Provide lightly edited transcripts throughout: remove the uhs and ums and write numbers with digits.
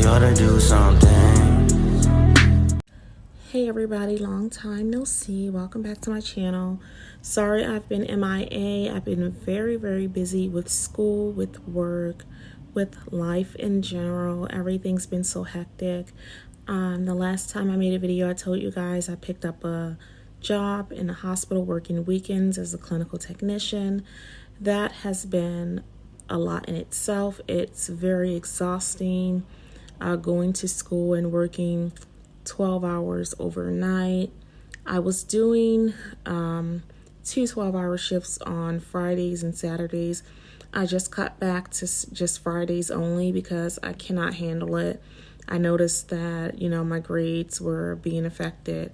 gotta do something. Hey everybody, long time no see. Welcome back to my channel. Sorry I've been MIA. I've been very busy with school, with work, with life in general. Everything's been so hectic. The last time I made a video, I told you guys I picked up a job in a hospital working weekends as a clinical technician. That has been a lot in itself. It's very exhausting, going to school and working 12 hours overnight. I was doing 2 12-hour shifts on Fridays and Saturdays. I just cut back to just Fridays only because I cannot handle it. I noticed that, my grades were being affected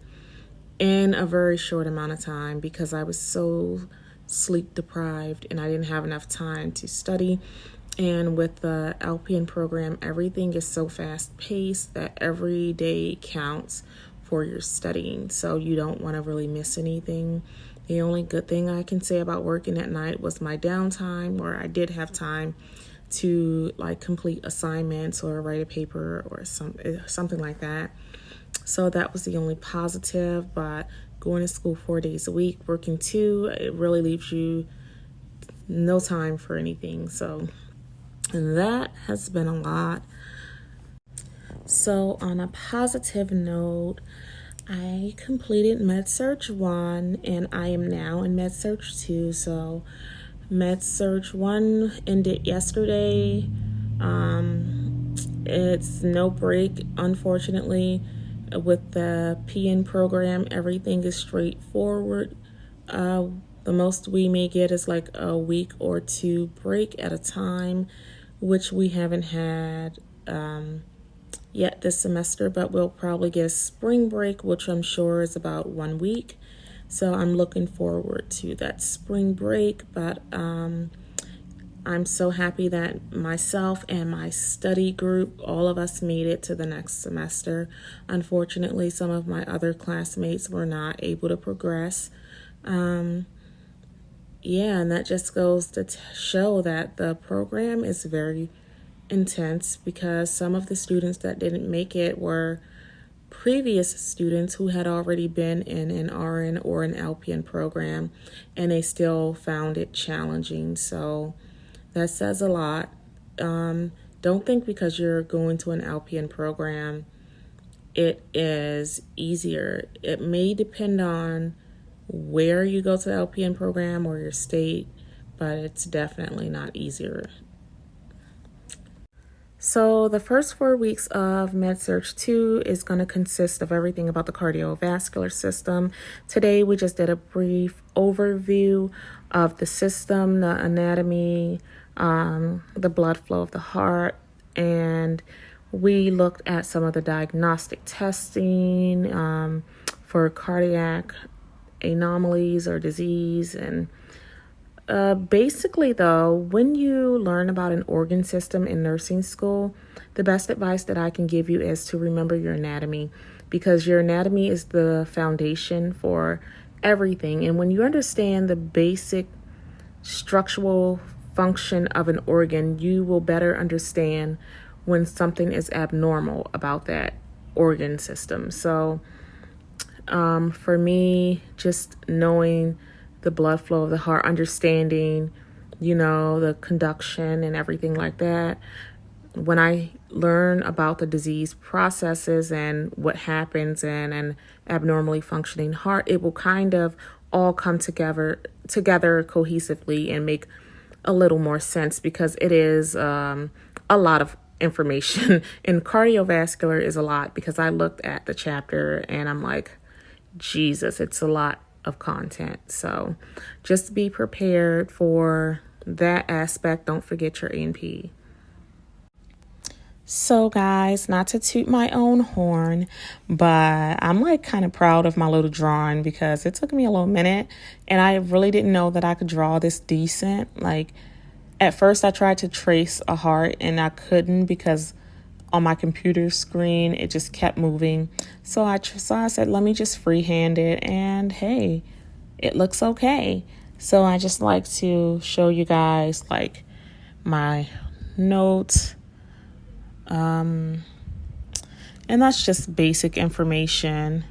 in a very short amount of time because I was so sleep deprived and I didn't have enough time to study. And with the LPN program, everything is so fast paced that every day counts for your studying. So you don't want to really miss anything. The only good thing I can say about working at night was my downtime, where I did have time to complete assignments or write a paper or something like that. So that was the only positive. But going to school 4 days a week, working 2, it really leaves you no time for anything. So that has been a lot. So on a positive note, I completed MedSurg 1 and I am now in MedSurg 2. So MedSurg 1 ended yesterday. It's no break, unfortunately. With the PN program, everything is straightforward. The most we may get is like a week or 2 break at a time, which we haven't had yet this semester, but we'll probably get a spring break, which I'm sure is about 1 week. So I'm looking forward to that spring break. But I'm so happy that myself and my study group, all of us made it to the next semester. Unfortunately, some of my other classmates were not able to progress. Yeah, and that just goes to show that the program is very intense, because some of the students that didn't make it were previous students who had already been in an RN or an LPN program, and they still found it challenging. So that says a lot. Don't think because you're going to an LPN program it is easier. It may depend on where you go to the LPN program or your state, but it's definitely not easier. So the first 4 weeks of MedSurg 2 is going to consist of everything about the cardiovascular system. Today we just did a brief overview of the system, the anatomy, the blood flow of the heart, and we looked at some of the diagnostic testing for cardiac anomalies or disease. And basically though, when you learn about an organ system in nursing school, the best advice that I can give you is to remember your anatomy, because your anatomy is the foundation for everything. And when you understand the basic structural function of an organ, you will better understand when something is abnormal about that organ system. So for me, just knowing the blood flow of the heart, understanding, the conduction and everything like that. When I learn about the disease processes and what happens in an abnormally functioning heart, it will kind of all come together cohesively and make a little more sense, because it is a lot of information. And cardiovascular is a lot, because I looked at the chapter and I'm like, Jesus, it's a lot of content. So just be prepared for that aspect. Don't forget your A&P. So guys, not to toot my own horn, but I'm kind of proud of my little drawing, because it took me a little minute and I really didn't know that I could draw this decent. At first I tried to trace a heart and I couldn't, because on my computer screen it just kept moving. So I said, let me just freehand it, and hey, it looks okay. So I just like to show you guys my notes. And that's just basic information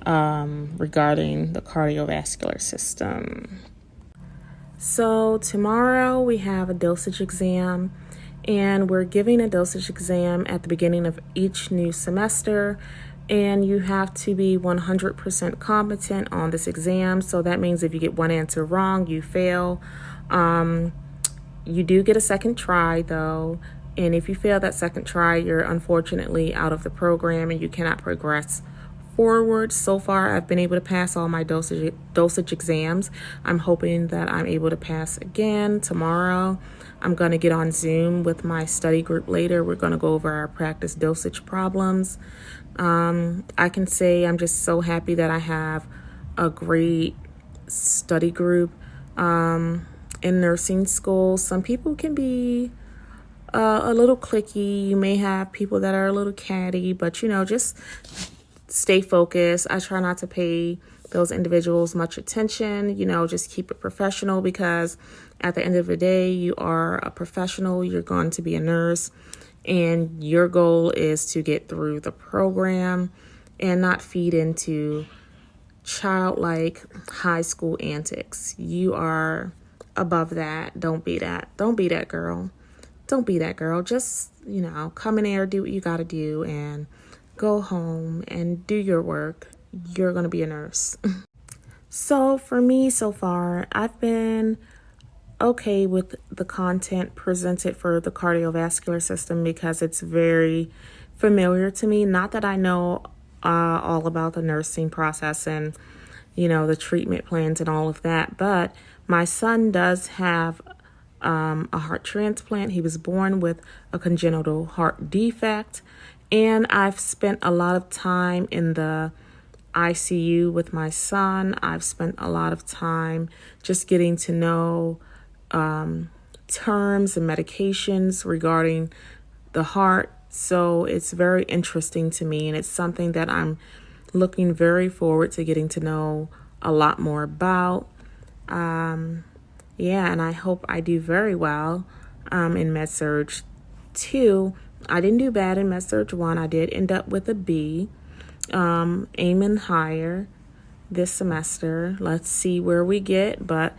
regarding the cardiovascular system. So tomorrow we have a dosage exam, and we're giving a dosage exam at the beginning of each new semester, and you have to be 100% competent on this exam. So that means if you get one answer wrong, you fail. You do get a second try though, and if you fail that second try, you're unfortunately out of the program and you cannot progress forward. So far, I've been able to pass all my dosage exams. I'm hoping that I'm able to pass again tomorrow. I'm going to get on Zoom with my study group later. We're going to go over our practice dosage problems. I can say I'm just so happy that I have a great study group in nursing school. Some people can be a little cliquey. You may have people that are a little catty, but just stay focused. I try not to pay those individuals much attention, just keep it professional, because at the end of the day, you are a professional. You're going to be a nurse, and your goal is to get through the program and not feed into childlike high school antics. You are above that. Don't be that. Don't be that girl. Don't be that girl. Just, come in there, do what you got to do, and go home and do your work. You're going to be a nurse. So for me so far, I've been okay with the content presented for the cardiovascular system because it's very familiar to me. Not that I know all about the nursing process and, the treatment plans and all of that, but my son does have a heart transplant. He was born with a congenital heart defect, and I've spent a lot of time in the ICU with my son. I've spent a lot of time just getting to know terms and medications regarding the heart. So it's very interesting to me, and it's something that I'm looking very forward to getting to know a lot more about. And I hope I do very well in MedSurg 2. I didn't do bad in MedSurg 1. I did end up with a B, aiming higher this semester. Let's see where we get, but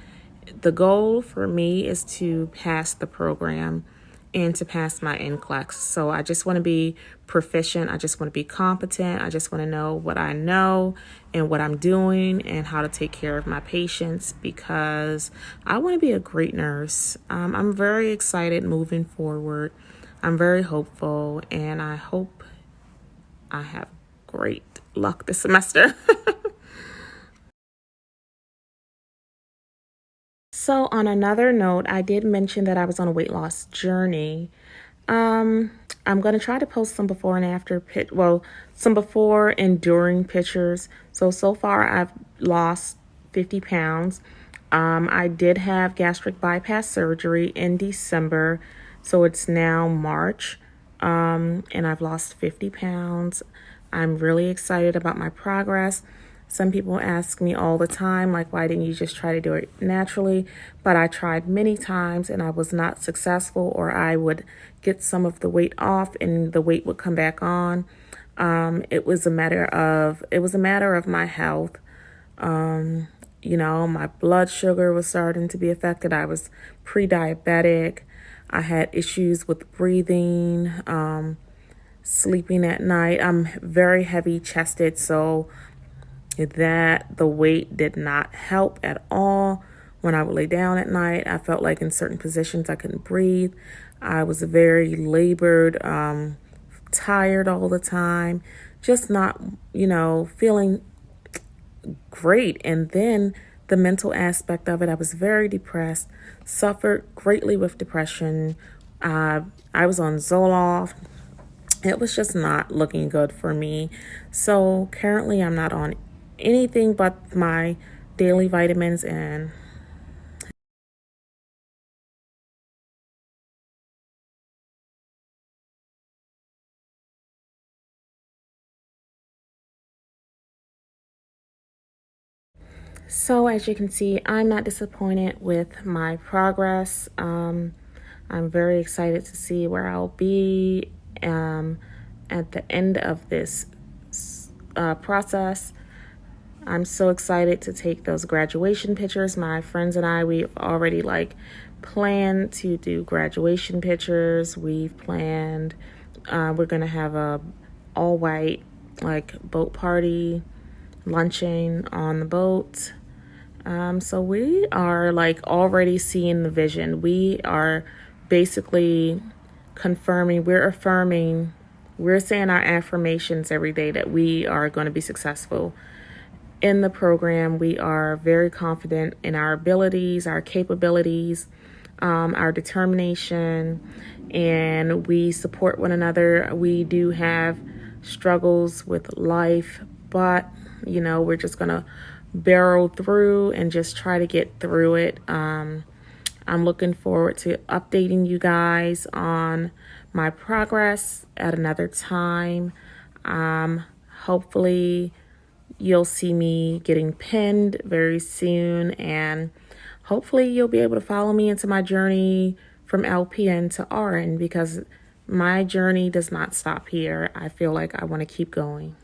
the goal for me is to pass the program and to pass my NCLEX. So I just want to be proficient. I just want to be competent. I just want to know what I know and what I'm doing and how to take care of my patients, because I want to be a great nurse. I'm very excited moving forward. I'm very hopeful, and I hope I have great luck this semester. So on another note, I did mention that I was on a weight loss journey. I'm going to try to post some before and after some before and during pictures. So far I've lost 50 pounds. I did have gastric bypass surgery in December, so it's now March, and I've lost 50 pounds. I'm really excited about my progress. Some people ask me all the time, like, why didn't you just try to do it naturally? But I tried many times and I was not successful, or I would get some of the weight off and the weight would come back on. It was a matter of my health. My blood sugar was starting to be affected. I was pre-diabetic. I had issues with breathing, sleeping at night. I'm very heavy chested, so that the weight did not help at all. When I would lay down at night, I felt like in certain positions I couldn't breathe. I was very labored, tired all the time, just not, feeling great. And then the mental aspect of it, I was very depressed, suffered greatly with depression. I was on Zoloft. It was just not looking good for me. So currently I'm not on anything but my daily vitamins and so as you can see, I'm not disappointed with my progress. I'm very excited to see where I'll be at the end of this process. I'm so excited to take those graduation pictures. My friends and I, we've already planned to do graduation pictures. We've planned, we're going to have a all white boat party, lunching on the boat. So we are already seeing the vision. We are basically confirming, we're saying our affirmations every day that we are going to be successful in the program. We are very confident in our abilities, our capabilities, our determination, and we support one another. We do have struggles with life, but we're just gonna barrel through and just try to get through it. I'm looking forward to updating you guys on my progress at another time. Hopefully you'll see me getting pinned very soon, and hopefully you'll be able to follow me into my journey from LPN to RN, because my journey does not stop here. I feel like I want to keep going.